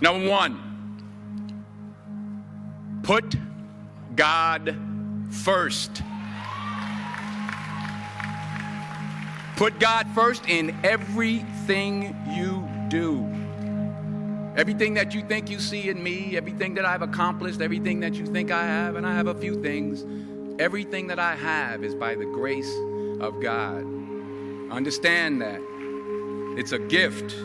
Number one, put God first. Put God first in everything you do. Everything that you think you see in me, everything that I've accomplished, everything that you think I have, and I have a few things, everything that I have is by the grace of God. Understand that. It's a gift.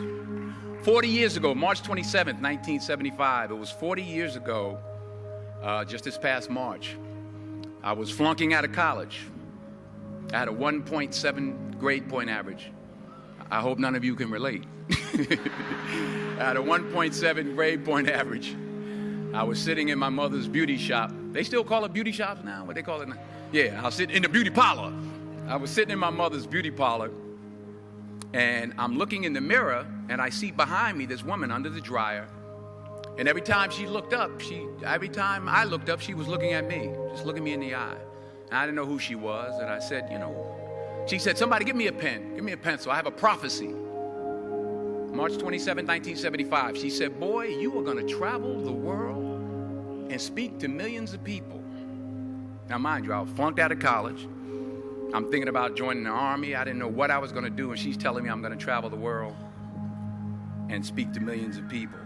40 years ago, March 27th, 1975, it was 40 years ago, just this past March, I was flunking out of college. I had a 1.7 grade point average. I hope none of you can relate. I had a 1.7 grade point average. I was sitting in my mother's beauty shop. They still call it beauty shops now? What they call it now? Yeah, I was sitting in the beauty parlor. I was sitting in my mother's beauty parlor, and I'm looking in the mirror, and I see behind me this woman under the dryer. And every time she looked up, every time I looked up, she was looking at me, just looking me in the eye. And I didn't know who she was, and I said, she said, somebody give me a pen, give me a pencil. I have a prophecy. March 27, 1975. She said, boy, you are going to travel the world and speak to millions of people. Now, mind you, I was flunked out of college. I'm thinking about joining the army. I didn't know what I was going to do, and she's telling me I'm going to travel the world and speak to millions of people.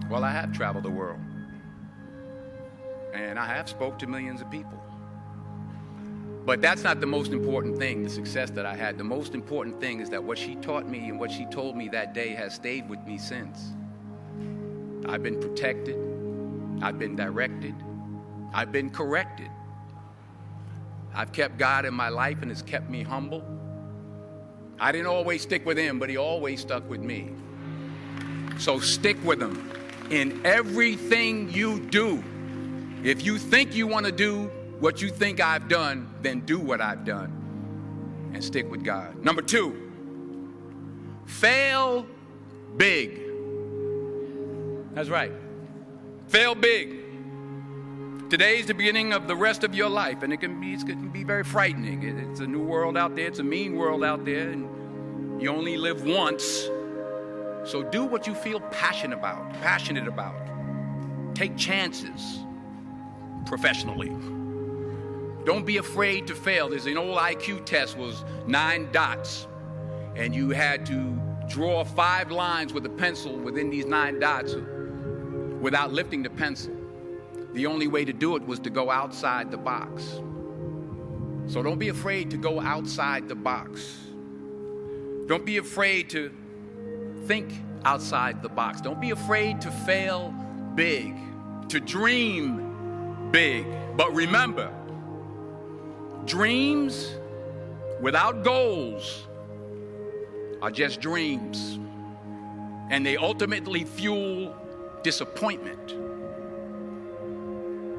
Well, I have traveled the world, and I have spoke to millions of people. But that's not the most important thing, the success that I had. The most important thing is that what she taught me and what she told me that day has stayed with me since. I've been protected. I've been directed. I've been corrected. I've kept God in my life, and it's kept me humble. I didn't always stick with him, but he always stuck with me. So stick with him in everything you do. If you think you want to do what you think I've done, then do what I've done and stick with God. Number two, fail big. That's right. Fail big. Today's the beginning of the rest of your life, and it can be very frightening. It's a new world out there. It's a mean world out there, and you only live once. So do what you feel passionate about. Take chances professionally. Don't be afraid to fail. There's an old IQ test, was 9 dots, and you had to draw 5 lines with a pencil within these 9 dots without lifting the pencil. The only way to do it was to go outside the box. So don't be afraid to go outside the box. Don't be afraid to think outside the box. Don't be afraid to fail big, to dream big. But remember, dreams without goals are just dreams, and they ultimately fuel disappointment.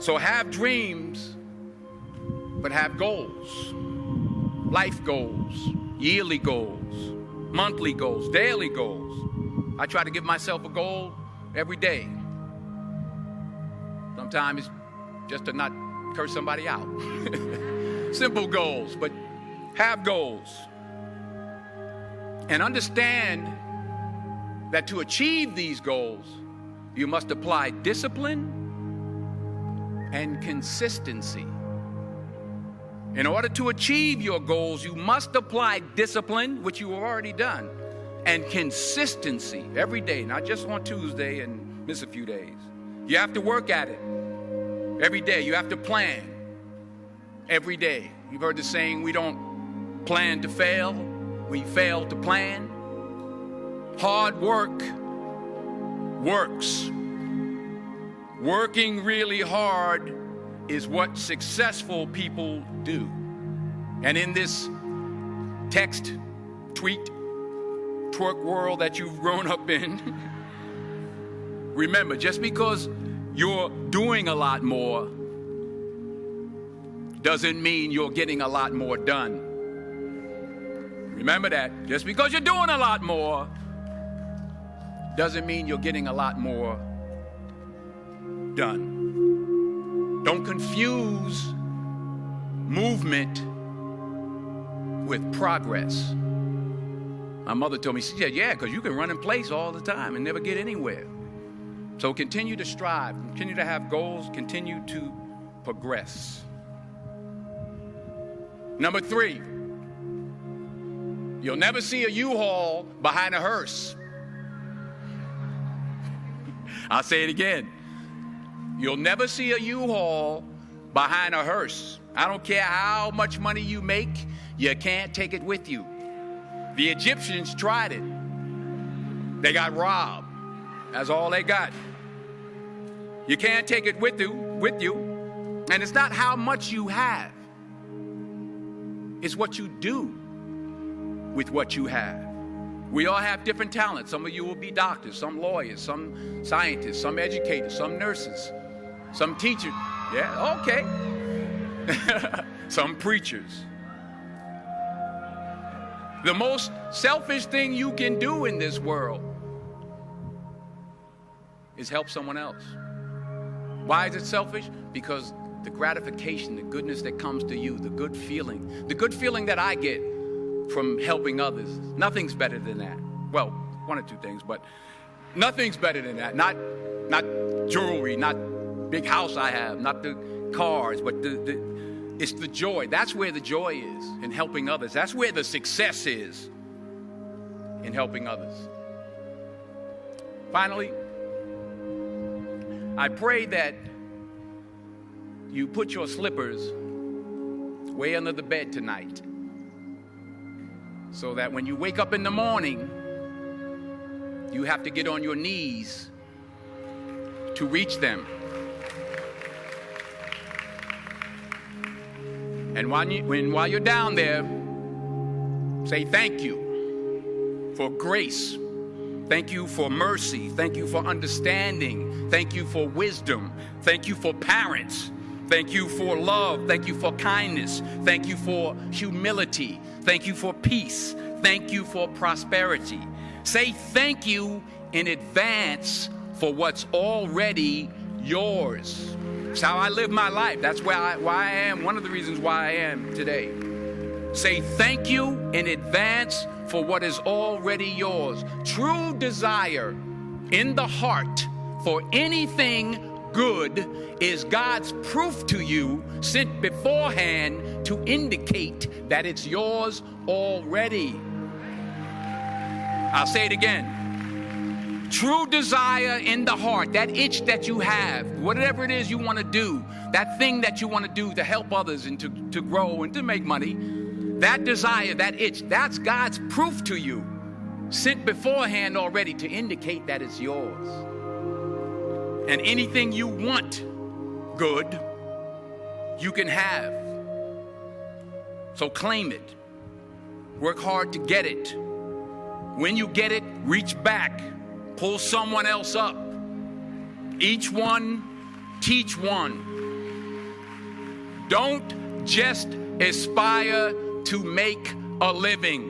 So have dreams, but have goals. Life goals, yearly goals, monthly goals, daily goals. I try to give myself a goal every day. Sometimes it's just to not curse somebody out. Simple goals, but have goals. And understand that to achieve these goals, you must apply discipline and consistency. In order to achieve your goals, you must apply discipline, which you have already done, and consistency every day, not just on Tuesday and miss a few days. You have to work at it every day. You have to plan every day. You've heard the saying, we don't plan to fail, we fail to plan. Hard work works. Working really hard is what successful people do. And in this text, tweet, twerk world that you've grown up in, remember, just because you're doing a lot more doesn't mean you're getting a lot more done. Remember that. Just because you're doing a lot more doesn't mean you're getting a lot more done. Don't confuse movement with progress. My mother told me, she said, yeah, because you can run in place all the time and never get anywhere. So continue to strive, continue to have goals, continue to progress. Number 3, you'll never see a U-Haul behind a hearse. I'll say it again. You'll never see a U-Haul behind a hearse. I don't care how much money you make, you can't take it with you. The Egyptians tried it. They got robbed. That's all they got. You can't take it with you. And it's not how much you have. It's what you do with what you have. We all have different talents. Some of you will be doctors, some lawyers, some scientists, some educators, some nurses, some teachers. Yeah, okay. Some preachers. The most selfish thing you can do in this world is help someone else. Why is it selfish? Because the gratification, the goodness that comes to you, the good feeling that I get from helping others, nothing's better than that. Well, one or two things, but nothing's better than that. Not jewelry, not big house I have, not the cars, but it's the joy. That's where the joy is, in helping others. That's where the success is, in helping others. Finally, I pray that you put your slippers way under the bed tonight, so that when you wake up in the morning, you have to get on your knees to reach them. And while you're down there, say thank you for grace. Thank you for mercy. Thank you for understanding. Thank you for wisdom. Thank you for parents. Thank you for love. Thank you for kindness. Thank you for humility. Thank you for peace. Thank you for prosperity. Say thank you in advance for what's already yours. It's how I live my life. That's why I am, one of the reasons why I am today. Say thank you in advance for what is already yours. True desire in the heart for anything good is God's proof to you, sent beforehand to indicate that it's yours already. I'll say it again. True desire in the heart, that itch that you have, whatever it is you want to do, that thing that you want to do to help others and to grow and to make money, that desire, that itch, that's God's proof to you, sent beforehand already to indicate that it's yours. And anything you want good, you can have. So claim it. Work hard to get it. When you get it, reach back. Pull someone else up. Each one, teach one. Don't just aspire to make a living.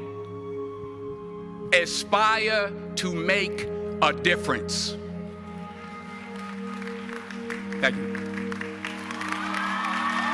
Aspire to make a difference. Thank you.